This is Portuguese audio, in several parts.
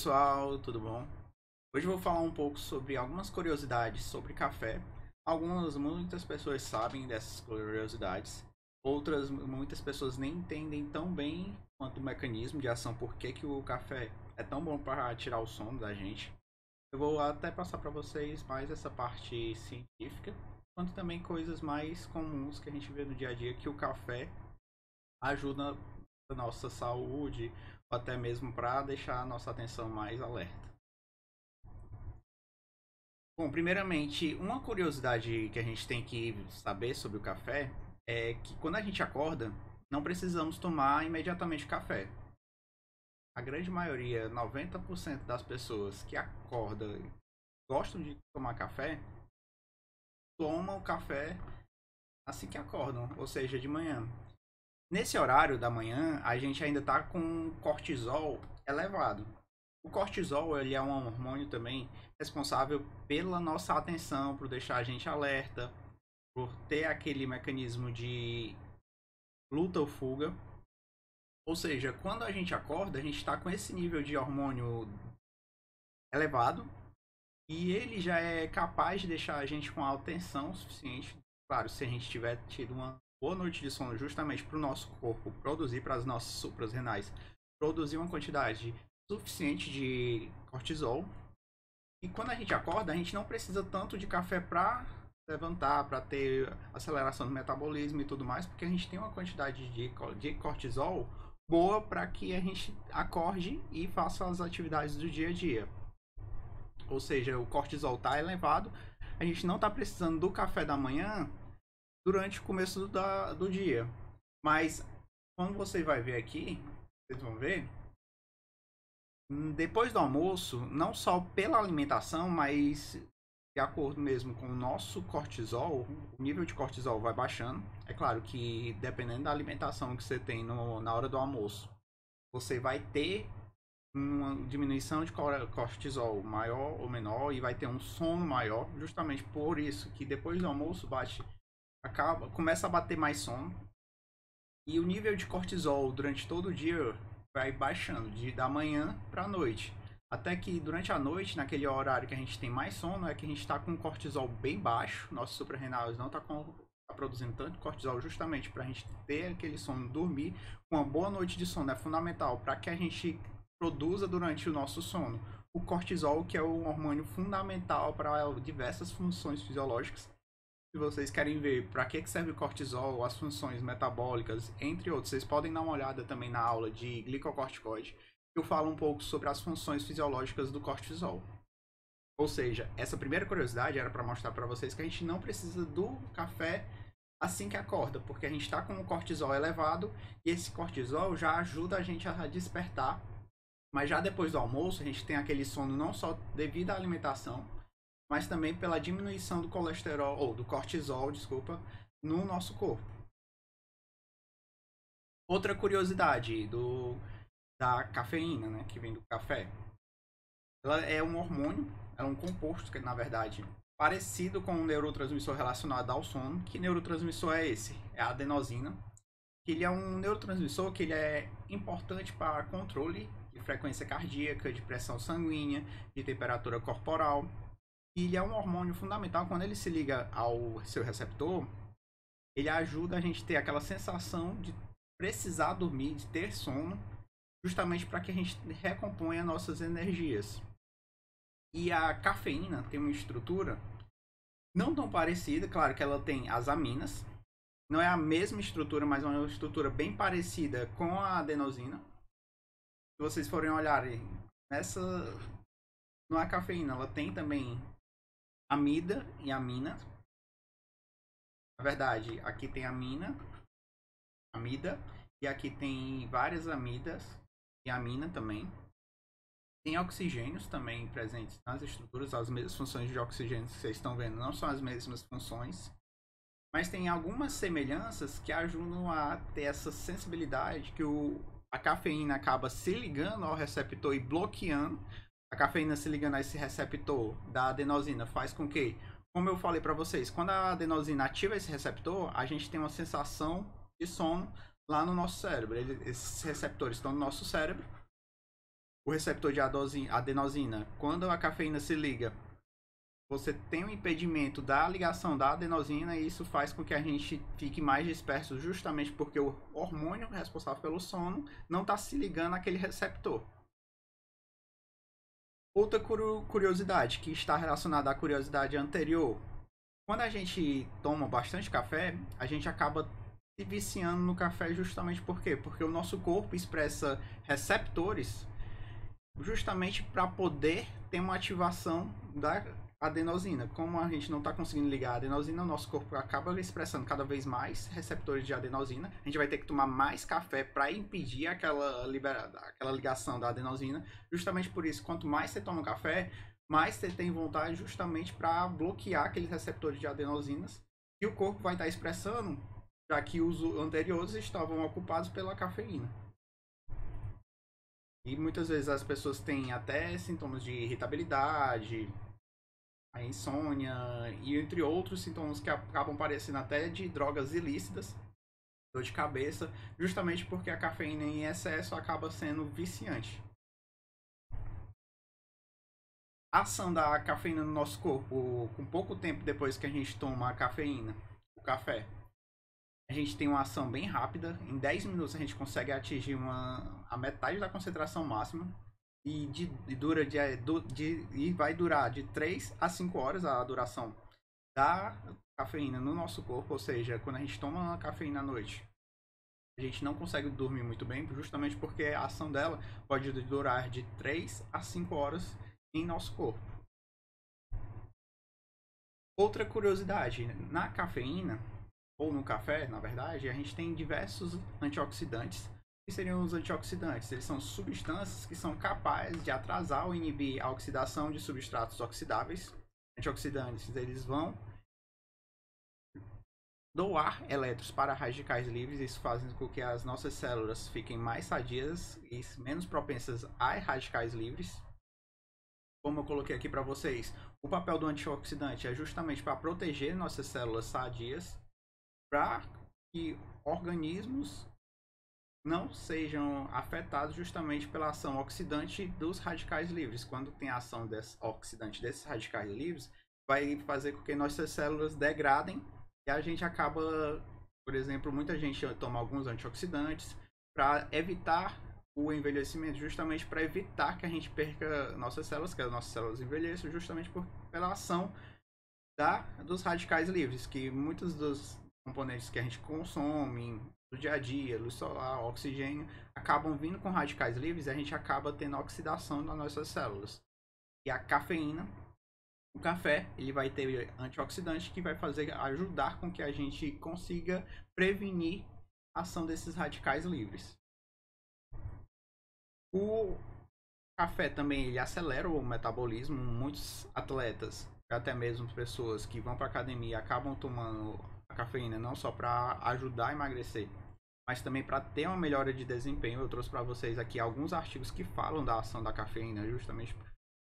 pessoal, tudo bom? Hoje eu vou falar um pouco sobre algumas curiosidades sobre café. Muitas pessoas sabem dessas curiosidades, muitas pessoas nem entendem tão bem quanto o mecanismo de ação, por que que o café é tão bom para tirar o sono da gente. Eu vou até passar para vocês mais essa parte científica, quanto também coisas mais comuns que a gente vê no dia a dia que o café ajuda na nossa saúde, ou até mesmo para deixar a nossa atenção mais alerta. Bom, primeiramente, uma curiosidade que a gente tem que saber sobre o café é que quando a gente acorda, não precisamos tomar imediatamente café. A grande maioria, 90% das pessoas que acordam e gostam de tomar café, tomam o café assim que acordam, ou seja, de manhã. Nesse horário da manhã, a gente ainda está com cortisol elevado. O cortisol ele é um hormônio também responsável pela nossa atenção, por deixar a gente alerta, por ter aquele mecanismo de luta ou fuga. Ou seja, quando a gente acorda, a gente está com esse nível de hormônio elevado e ele já é capaz de deixar a gente com a atenção suficiente. Claro, se a gente tiver tido uma boa noite de sono, justamente para o nosso corpo produzir, para as nossas suprarrenais produzir uma quantidade suficiente de cortisol. E quando a gente acorda, a gente não precisa tanto de café para levantar, para ter aceleração do metabolismo e tudo mais, porque a gente tem uma quantidade de cortisol boa para que a gente acorde e faça as atividades do dia a dia. Ou seja, o cortisol está elevado, a gente não está precisando do café da manhã durante o começo do dia. Mas quando você vai ver aqui, vocês vão ver, depois do almoço, não só pela alimentação, mas de acordo mesmo com o nosso cortisol, o nível de cortisol vai baixando. É claro que dependendo da alimentação que você tem na hora do almoço, você vai ter uma diminuição de cortisol maior ou menor e vai ter um sono maior, justamente por isso que depois do almoço começa a bater mais sono e o nível de cortisol durante todo o dia vai baixando da manhã para a noite. Até que durante a noite, naquele horário que a gente tem mais sono, é que a gente está com o cortisol bem baixo, nossos suprarrenais não está produzindo tanto cortisol, justamente para a gente ter aquele sono, dormir. Uma boa noite de sono é fundamental para que a gente produza durante o nosso sono o cortisol, que é um hormônio fundamental para diversas funções fisiológicas. Se vocês querem ver para que serve o cortisol, as funções metabólicas, entre outros, vocês podem dar uma olhada também na aula de glicocorticoide. Eu falo um pouco sobre as funções fisiológicas do cortisol. Ou seja, essa primeira curiosidade era para mostrar para vocês que a gente não precisa do café assim que acorda, porque a gente está com o cortisol elevado e esse cortisol já ajuda a gente a despertar. Mas já depois do almoço, a gente tem aquele sono não só devido à alimentação, mas também pela diminuição do colesterol, ou do cortisol, desculpa, no nosso corpo. Outra curiosidade da cafeína, né, que vem do café. Ela é um hormônio, é um composto que, na verdade, parecido com um neurotransmissor relacionado ao sono. Que neurotransmissor é esse? É a adenosina. Ele é um neurotransmissor que ele é importante para controle de frequência cardíaca, de pressão sanguínea, de temperatura corporal. E ele é um hormônio fundamental. Quando ele se liga ao seu receptor, ele ajuda a gente a ter aquela sensação de precisar dormir, de ter sono, justamente para que a gente recomponha nossas energias. E a cafeína tem uma estrutura não tão parecida, claro que ela tem as aminas, não é a mesma estrutura, mas é uma estrutura bem parecida com a adenosina. Se vocês forem olhar nessa, na cafeína, ela tem também amida e amina. Na verdade, aqui tem amida, e aqui tem várias amidas e amina também. Tem oxigênios também presentes nas estruturas, as mesmas funções de oxigênio que vocês estão vendo não são as mesmas funções, mas tem algumas semelhanças que ajudam a ter essa sensibilidade que a cafeína acaba se ligando ao receptor e bloqueando. A cafeína se ligando a esse receptor da adenosina faz com que, como eu falei para vocês, quando a adenosina ativa esse receptor, a gente tem uma sensação de sono lá no nosso cérebro. Esses receptores estão no nosso cérebro o receptor de adenosina, quando a cafeína se liga, você tem um impedimento da ligação da adenosina e isso faz com que a gente fique mais disperso justamente porque o hormônio responsável pelo sono não está se ligando àquele receptor. Outra curiosidade que está relacionada à curiosidade anterior. Quando a gente toma bastante café, a gente acaba se viciando no café justamente por quê? Porque o nosso corpo expressa receptores justamente para poder ter uma ativação da adenosina. Como a gente não está conseguindo ligar a adenosina, o nosso corpo acaba expressando cada vez mais receptores de adenosina. A gente vai ter que tomar mais café para impedir aquela ligação da adenosina. Justamente por isso, quanto mais você toma café, mais você tem vontade justamente para bloquear aqueles receptores de adenosinas. E o corpo vai estar expressando, já que os anteriores estavam ocupados pela cafeína. E muitas vezes as pessoas têm até sintomas de irritabilidade, a insônia e entre outros sintomas que acabam parecendo até de drogas ilícitas, dor de cabeça, justamente porque a cafeína em excesso acaba sendo viciante. A ação da cafeína no nosso corpo, com pouco tempo depois que a gente toma a cafeína, o café, a gente tem uma ação bem rápida. Em 10 minutos a gente consegue atingir a metade da concentração máxima. E vai durar de 3 a 5 horas a duração da cafeína no nosso corpo. Ou seja, quando a gente toma uma cafeína à noite, a gente não consegue dormir muito bem, justamente porque a ação dela pode durar de 3 a 5 horas em nosso corpo. Outra curiosidade, na cafeína, ou no café, na verdade, a gente tem diversos antioxidantes. O que seriam os antioxidantes? Eles são substâncias que são capazes de atrasar ou inibir a oxidação de substratos oxidáveis. Antioxidantes, eles vão doar elétrons para radicais livres. Isso faz com que as nossas células fiquem mais sadias e menos propensas a radicais livres. Como eu coloquei aqui para vocês, o papel do antioxidante é justamente para proteger nossas células sadias, para que organismos não sejam afetados justamente pela ação oxidante dos radicais livres. Quando tem a ação oxidante desses radicais livres, vai fazer com que nossas células degradem e a gente acaba, por exemplo, muita gente toma alguns antioxidantes para evitar o envelhecimento, justamente para evitar que a gente perca nossas células, que as nossas células envelheçam, justamente pela ação dos radicais livres, que muitos dos componentes que a gente consome do dia a dia, luz solar, oxigênio, acabam vindo com radicais livres e a gente acaba tendo oxidação nas nossas células. E a cafeína, o café, ele vai ter antioxidante que vai ajudar com que a gente consiga prevenir a ação desses radicais livres. O café também ele acelera o metabolismo. Muitos atletas, até mesmo pessoas que vão para academia, acabam tomando a cafeína não só para ajudar a emagrecer, mas também para ter uma melhora de desempenho. Eu trouxe para vocês aqui alguns artigos que falam da ação da cafeína, justamente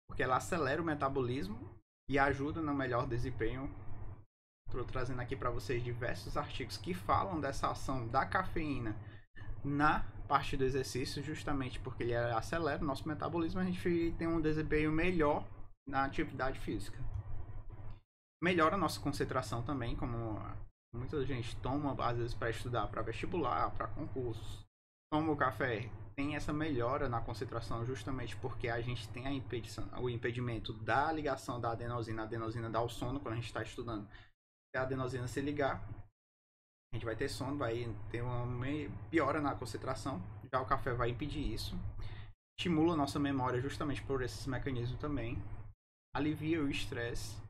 porque ela acelera o metabolismo e ajuda no melhor desempenho. Estou trazendo aqui para vocês diversos artigos que falam dessa ação da cafeína na parte do exercício, justamente porque ele acelera o nosso metabolismo, a gente tem um desempenho melhor na atividade física. Melhora a nossa concentração também, como muita gente toma, às vezes, para estudar, para vestibular, para concursos. Toma o café, tem essa melhora na concentração, justamente porque a gente tem o impedimento da ligação da adenosina. A adenosina dá o sono quando a gente está estudando. Se a adenosina se ligar, a gente vai ter sono, vai ter uma piora na concentração. Já o café vai impedir isso. Estimula a nossa memória justamente por esses mecanismos também. Alivia o estresse.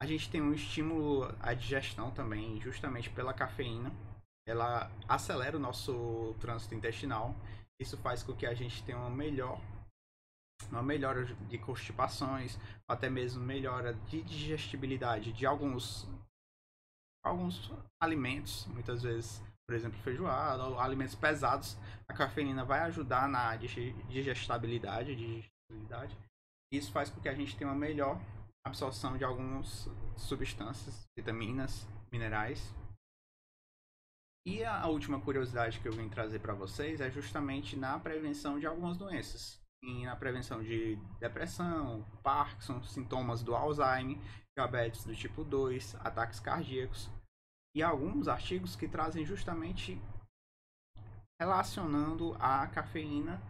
A gente tem um estímulo à digestão também, justamente pela cafeína. Ela acelera o nosso trânsito intestinal. Isso faz com que a gente tenha uma melhora de constipações, até mesmo melhora de digestibilidade de alguns alimentos, muitas vezes, por exemplo, feijoada, ou alimentos pesados. A cafeína vai ajudar na digestibilidade. Isso faz com que a gente tenha uma melhor absorção de algumas substâncias, vitaminas, minerais. E a última curiosidade que eu vim trazer para vocês é justamente na prevenção de algumas doenças. E na prevenção de depressão, Parkinson, sintomas do Alzheimer, diabetes do tipo 2, ataques cardíacos. E alguns artigos que trazem justamente relacionando a cafeína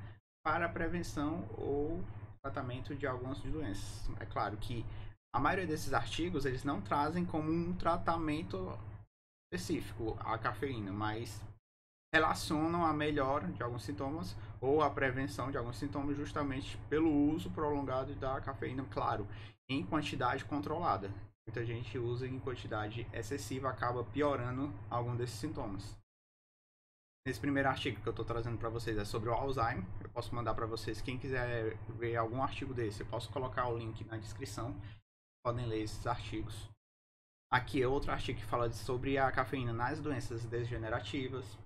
para a prevenção ou tratamento de algumas doenças. É claro que a maioria desses artigos eles não trazem como um tratamento específico a cafeína, mas relacionam a melhora de alguns sintomas ou a prevenção de alguns sintomas justamente pelo uso prolongado da cafeína, claro, em quantidade controlada. Muita gente usa em quantidade excessiva, acaba piorando algum desses sintomas. Nesse primeiro artigo que eu estou trazendo para vocês é sobre o Alzheimer. Eu posso mandar para vocês, quem quiser ver algum artigo desse, eu posso colocar o link na descrição. Podem ler esses artigos. Aqui é outro artigo que fala sobre a cafeína nas doenças degenerativas.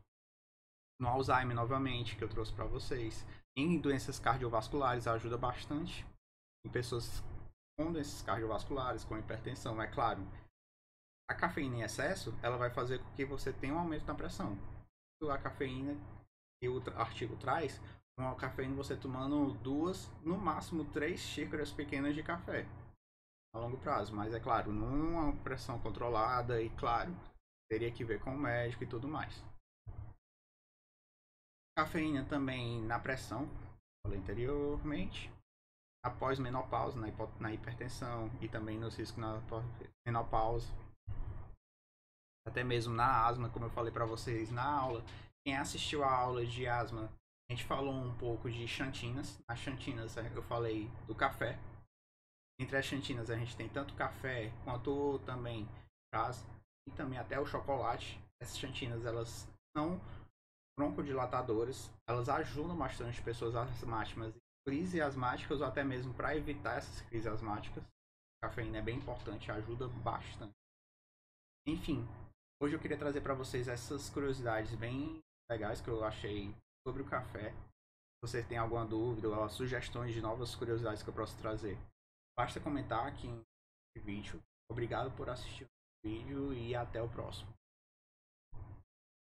No Alzheimer, novamente, que eu trouxe para vocês. Em doenças cardiovasculares, ajuda bastante. Em pessoas com doenças cardiovasculares, com hipertensão, é claro. A cafeína em excesso, ela vai fazer com que você tenha um aumento na pressão. A cafeína que o artigo traz, uma cafeína você tomando 2, no máximo 3 xícaras pequenas de café a longo prazo, mas é claro, numa pressão controlada e claro, teria que ver com o médico e tudo mais. Cafeína também na pressão, falei anteriormente, após menopausa, na hipertensão e também nos riscos na menopausa, até mesmo na asma, como eu falei para vocês na aula. Quem assistiu a aula de asma, a gente falou um pouco de xantinas. As xantinas eu falei do café. Entre as xantinas a gente tem tanto café quanto também chás e também até o chocolate. Essas xantinas elas são broncodilatadoras, elas ajudam bastante pessoas asmáticas, crises asmáticas ou até mesmo para evitar essas crises asmáticas. A cafeína é bem importante, ajuda bastante. Enfim, hoje eu queria trazer para vocês essas curiosidades bem legais que eu achei sobre o café. Se vocês têm alguma dúvida ou sugestões de novas curiosidades que eu posso trazer, basta comentar aqui no vídeo. Obrigado por assistir o vídeo e até o próximo.